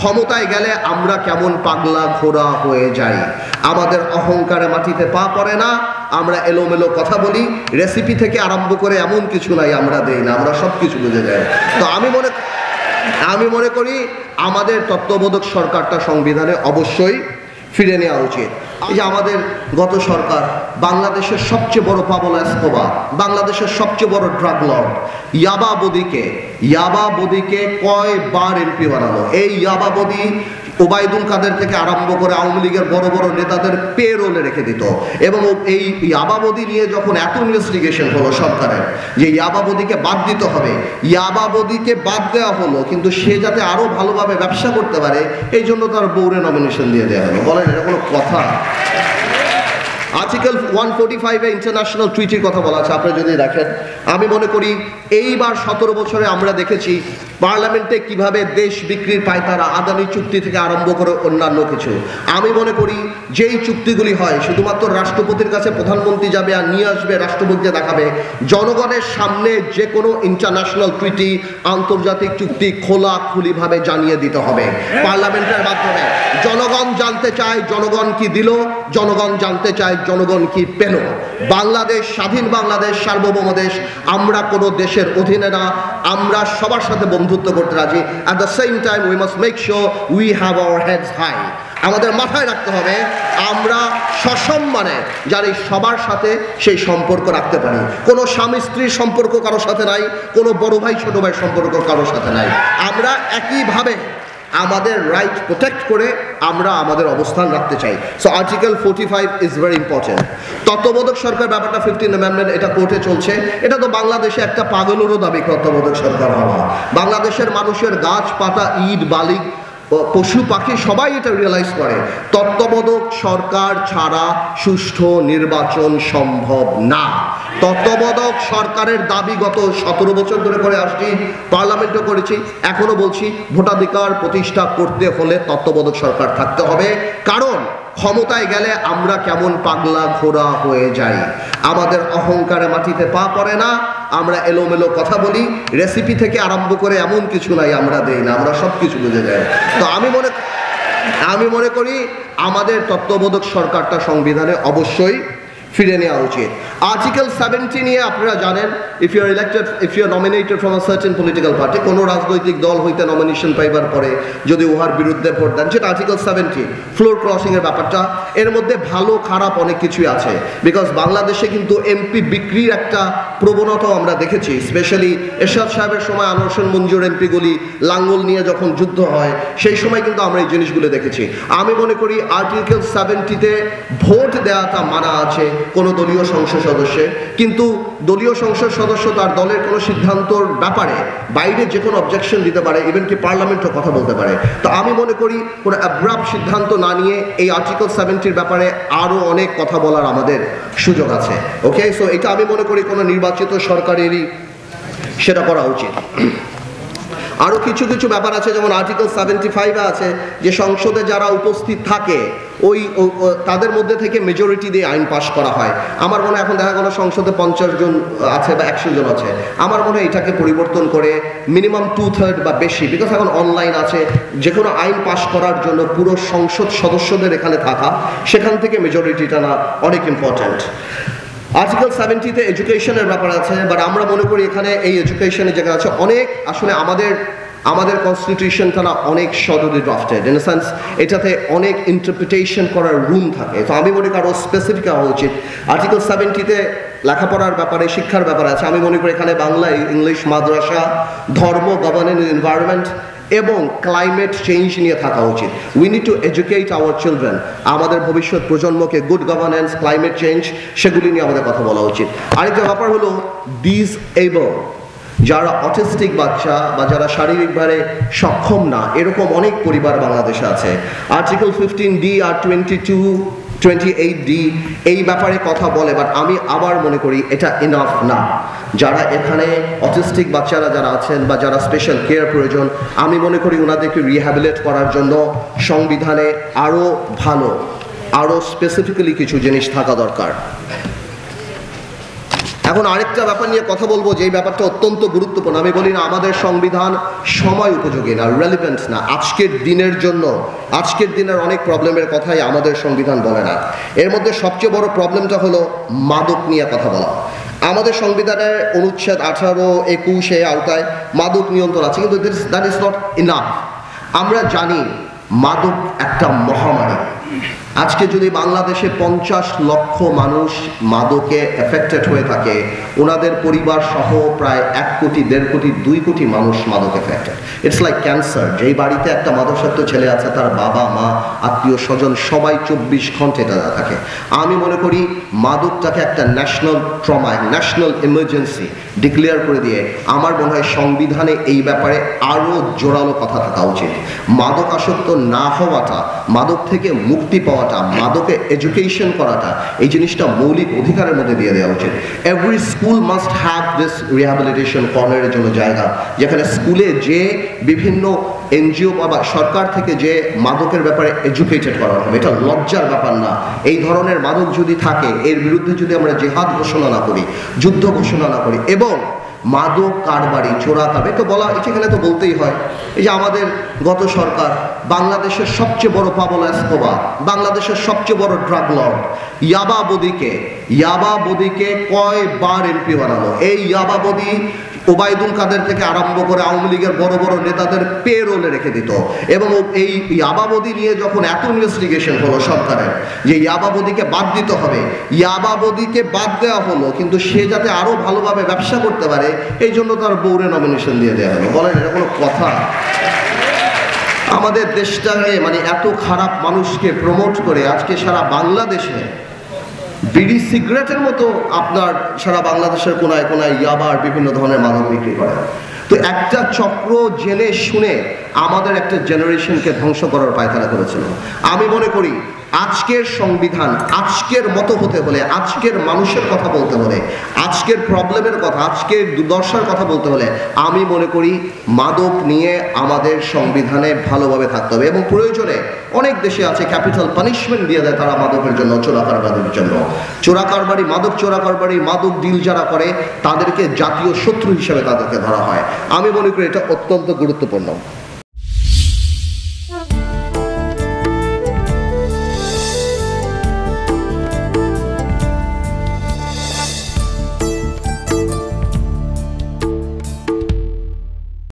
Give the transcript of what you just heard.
ক্ষমতায় গেলে আমরা কেমন পাগলা ঘোড়া হয়ে যাই, আমাদের অহংকারে মাটিতে পা পড়ে না, আমরা এলোমেলো কথা বলি, রেসিপি থেকে আরম্ভ করে এমন কিছু নাই আমরা দেই না, আমরা সব কিছু বুঝে যাই। তো আমি মনে করি আমাদের তত্ত্ববোধক সরকারটা সংবিধানে অবশ্যই ফিরে নেওয়া উচিত। এই যে আমাদের গত সরকার বাংলাদেশের সবচেয়ে বড় পাবলো এসকোবার, বাংলাদেশের সবচেয়ে বড় ড্রাগ লর্ড ইয়াবাবদিকে কয়বার এমপি বানালো। এই ইয়াবাবদি ওবায়দুল কাদের থেকে আরম্ভ করে আওয়ামী লীগের বড় বড় নেতাদের পে রোলে রেখে দিত। এবং এই ইয়াবাবদি নিয়ে যখন এত ইনভেস্টিগেশন হলো সরকারের যে ইয়াবাবদিকে বাদ দিতে হবে, ইয়াবাবদিকে বাদ দেওয়া হলো, কিন্তু সে যাতে আরো ভালোভাবে ব্যবসা করতে পারে এই জন্য তার বউরে নমিনেশন দিয়ে দেওয়া হলো। বলেন এটা কোনো কথা? আর্টিকেল 145 ইন্টারন্যাশনাল ট্রিটির কথা বলা আছে, আপনি যদি দেখেন, আমি মনে করি এইবার 17 বছরে আমরা দেখেছি পার্লামেন্টে কিভাবে দেশ বিক্রির পায়তারা, আদানি চুক্তি থেকে আরম্ভ করে অন্যান্য কিছু। আমি মনে করি যেই চুক্তিগুলি হয় শুধুমাত্র রাষ্ট্রপতির কাছে প্রধানমন্ত্রী যাবে আর নিয়ে আসবে, রাষ্ট্রপতিকে দেখাবে, জনগণের সামনে যে কোনো ইন্টারন্যাশনাল ট্রিটি, আন্তর্জাতিক চুক্তি খোলাখুলিভাবে জানিয়ে দিতে হবে পার্লামেন্টের মাধ্যমে। জনগণ জানতে চায় জনগণ কি দিল, জনগণ জানতে চায় জনগণ কি পেল। বাংলাদেশ স্বাধীন, বাংলাদেশ সার্বভৌম দেশ, আমরা কোনো দেশের অধীনে না, আমরা সবার সাথে বন্ধুত্ব করতে রাজি। At the same time we must make sure we have our heads high. আমাদের মাথায় রাখতে হবে আমরা সসম্মানে যারা সবার সাথে সেই সম্পর্ক রাখতে পারি। কোনো স্বামী স্ত্রীর সম্পর্ক কারোর সাথে নাই, কোনো বড় ভাই ছোট ভাই সম্পর্ক কারোর সাথে নাই। আমরা একইভাবে আমাদের রাইট প্রোটেক্ট করে আমরা আমাদের অবস্থান রাখতে চাই। So article 45 is very important. তত্ত্বাবধায়ক সরকার ব্যাপারটা 15 অ্যামেন্ডমেন্ট, এটা কোর্টে চলছে। এটা তো বাংলাদেশে একটা পাগলেরও দাবি তত্ত্বাবধায়ক সরকার হওয়া। বাংলাদেশের মানুষের গাছপাতা, ইট, বালি, পশু পাখি সবাই এটা রিয়েলাইজ করে তত্ত্বাবধায়ক সরকার ছাড়া সুষ্ঠু নির্বাচন সম্ভব না। তত্ত্বাবধায়ক সরকারের দাবি গত 17 বছর ধরে করে আসছি, পার্লামেন্টও করেছি, এখনো বলছি, ভোটাধিকার প্রতিষ্ঠা করতে হলে তত্ত্বাবধায়ক সরকার থাকতে হবে। কারণ ক্ষমতায় গেলে আমরা কেমন পাগলা ঘোড়া হয়ে যাই, আমাদের অহংকারে মাটিতে পা পড়ে না, আমরা এলোমেলো কথা বলি, রেসিপি থেকে আরম্ভ করে এমন কিছু নাই আমরা দেই না, আমরা সব কিছু বুঝে যাই। তো আমি মনে করি আমাদের তত্ত্বাবধায়ক সরকারটা সংবিধানে অবশ্যই ফিরে নেওয়া উচিত। আর্টিকেল 70 নিয়ে আপনারা জানেন, if you are nominated from a certain political party, কোনো রাজনৈতিক দল হইতে নমিনেশন পাইবার পরে যদি উহার বিরুদ্ধে ভোট দেন, যেটা আর্টিকেল 70 ফ্লোর ক্রসিং এর ব্যাপারটা, এর মধ্যে ভালো খারাপ অনেক কিছুই আছে। বিকজ বাংলাদেশে কিন্তু এমপি বিক্রির একটা প্রবণতাও আমরা দেখেছি, স্পেশালি এরশাদ সাহেবের সময় আনোয়ার হোসেন মঞ্জুর এমপিগুলি লাঙ্গল নিয়ে যখন যুদ্ধ হয় সেই সময় কিন্তু আমরা এই জিনিসগুলো দেখেছি। আমি মনে করি আর্টিকেল 70-তে ভোট দেওয়াটা মানা আছে কোনো দলীয় সংসদ সদস্যের, কিন্তু দলীয় সংসদ সদস্য তার দলের কোনো সিদ্ধান্তর ব্যাপারে বাইরে যে কোনো অবজেকশন দিতে পারে, ইভেন কি পার্লামেন্টও কথা বলতে পারে। তো আমি মনে করি কোনো অ্যাব্রাপ্ট সিদ্ধান্ত না নিয়ে এই আর্টিকেল 70-র ব্যাপারে আরও অনেক কথা বলার আমাদের সুযোগ আছে। ওকে, সো এটা আমি মনে করি কোনো নির্বাচিত সরকারেরই সেটা করা উচিত। আরও কিছু কিছু ব্যাপার আছে, যেমন আর্টিকেল 75 আছে যে সংসদে যারা উপস্থিত থাকে ওই তাদের মধ্যে থেকে মেজরিটি দিয়ে আইন পাশ করা হয়। আমার মনে হয় এখন দেখা গেল সংসদে 50 জন আছে বা 100 জন আছে, আমার মনে হয় এটাকে পরিবর্তন করে মিনিমাম 2/3 বা বেশি, বিকজ এখন অনলাইন আছে, যে কোনো আইন পাশ করার জন্য পুরো সংসদ সদস্যদের এখানে থাকা, সেখান থেকে মেজরিটিটা না অনেক ইম্পর্ট্যান্ট। আর্টিকেল 70-তে এডুকেশনের ব্যাপার আছে, বাট আমরা মনে করি এখানে এই এডুকেশনের জায়গা আছে অনেক, আসলে আমাদের কনস্টিটিউশনটা না অনেক শর্টলি ড্রাফটেড, ইন সেন্স এটাতে অনেক ইন্টারপ্রিটেশন করার রুম থাকে। তো আমি মনে করি আরও স্পেসিফিক হওয়া উচিত। আর্টিকেল 70-তে লেখাপড়ার ব্যাপারে, শিক্ষার ব্যাপারে আছে, আমি মনে করি এখানে বাংলা, ইংলিশ, মাদ্রাসা, ধর্ম, গভর্নেন্স, এনভায়রনমেন্ট এবং ক্লাইমেট চেঞ্জ নিয়ে থাকা উচিত। We need to educate our children, আমাদের ভবিষ্যৎ প্রজন্মকে গুড গভর্নেন্স, ক্লাইমেট চেঞ্জ, সেগুলি নিয়ে আমাদের কথা বলা উচিত। আরেকটা ব্যাপার হলো ডিসএবল, যারা অটিস্টিক বাচ্চা বা যারা শারীরিকভাবে সক্ষম না, এরকম অনেক পরিবার বাংলাদেশে আছে। আর্টিকেল 15D আর 28D এই ব্যাপারে কথা বলে, বাট আমি আবার মনে করি এটা ইনাফ না। যারা এখানে অটিস্টিক বাচ্চারা যারা আছেন বা যারা স্পেশাল কেয়ার প্রয়োজন, আমি মনে করি ওনাদেরকে রিহ্যাবিলিটেট করার জন্য সংবিধানে আরও ভালো, আরও স্পেসিফিক্যালি কিছু জিনিস থাকা দরকার। এখন আরেকটা ব্যাপার নিয়ে কথা বলবো, যে ব্যাপারটা অত্যন্ত গুরুত্বপূর্ণ। আমি বলি না আমাদের সংবিধান সময় উপযোগী না, রেলিভেন্ট না আজকের দিনের জন্য। আজকের দিনের অনেক প্রবলেমের কথাই আমাদের সংবিধান বলে না। এর মধ্যে সবচেয়ে বড় প্রবলেমটা হলো মাদক নিয়ে কথা বলা। আমাদের সংবিধানের অনুচ্ছেদ 18, 21 আওতায় মাদক নিয়ন্ত্রণ আছে, কিন্তু দ্যাট ইজ নট ইনাফ। আমরা জানি মাদক একটা মহামারী। আজকে যদি বাংলাদেশে 50 লক্ষ মানুষ মাদকে এফেক্টেড হয়ে থাকে, ওনাদের পরিবার সহ প্রায় 1 কোটি, 1.5 কোটি, 2 কোটি মানুষ মাদক এফেক্টেড। It's like cancer. যেই বাড়িতে একটা মাদকাসক্ত ছেলে আছে, তার বাবা মা আত্মীয় স্বজন সবাই 24 ঘন্টা এটা থাকে। আমি মনে করি মাদকটাকে একটা national trauma, national emergency declare করে দিয়ে আমার মনে হয় সংবিধানে এই ব্যাপারে আরও জোরালো কথা থাকা উচিত। মাদক আসক্ত না হওয়াটা, মাদক থেকে মুক্তি পাওয়াটা, মাদকে এডুকেশন করাটা, এই জিনিসটা মৌলিক অধিকারের মধ্যে দিয়ে দেওয়া উচিত। Every school must have this rehabilitation কর্নারের জন্য জায়গা, যেখানে স্কুলে যে বিভিন্ন এনজিও বা সরকার থেকে যে মাদকের ব্যাপারে এডুকেটেড করা হবে। এটা লজ্জার ব্যাপার না। এই ধরনের মাদক যদি থাকে, এর বিরুদ্ধে যদি আমরা জেহাদ ঘোষণা না করি, যুদ্ধ ঘোষণা না করি, এবং মাদক কারবারি, চোরা কারবারি তো বলা, এখানে তো বলতেই হয়। এই যে আমাদের গত সরকার বাংলাদেশের সবচেয়ে বড় পাবলো এসকোবার, বাংলাদেশের সবচেয়ে বড় ড্রাগ লর্ড ইয়াবাবদিকে কয়বার এমপি বানালো। এই ইয়াবাবদি ওবায়দুল কাদের থেকে আরম্ভ করে আওয়ামী লীগের বড় বড় নেতাদের পেরোলে রেখে দিত। এবং এই ইয়াবাবদি নিয়ে যখন এত ইনভেস্টিগেশন হলো সরকারের, যে ইয়াবাবদিকে বাদ দিতে হবে, ইয়াবাবদিকে বাদ দেওয়া হলো, কিন্তু সে যাতে আরো ভালোভাবে ব্যবসা করতে পারে এই জন্য তার বউরে নমিনেশন দিয়ে দেওয়া হলো। বলেন এটা কোনো কথা? আমাদের দেশটাকে মানে এত খারাপ মানুষকে প্রমোট করে আজকে সারা বাংলাদেশে বিড়ি সিগারেটের মতো আপনার সারা বাংলাদেশের কোনায় কোনায় ইয়াবার বিভিন্ন ধরনের মাদক বিক্রি করে। তো একটা চক্র জেনে শুনে আমাদের একটা জেনারেশনকে ধ্বংস করার পায়তারা করেছিল। আমি মনে করি আজকের সংবিধান আজকের মতো হতে হলে, আজকের মানুষের কথা বলতে হলে, আজকের প্রবলেমের কথা, আজকের দুর্দশার কথা বলতে হলে আমি মনে করি মাদক নিয়ে আমাদের সংবিধানে ভালোভাবে থাকতে হবে। এবং প্রয়োজনে অনেক দেশে আছে ক্যাপিটাল পানিশমেন্ট দিয়ে দেয় তারা মাদকের জন্য, চোরা কারবারির জন্য। চোরা কারবারি, মাদক চোরা কারবারি, মাদক ডিল যারা করে তাদেরকে জাতীয় শত্রু হিসেবে তাদেরকে ধরা হয়। আমি মনে করি এটা অত্যন্ত গুরুত্বপূর্ণ।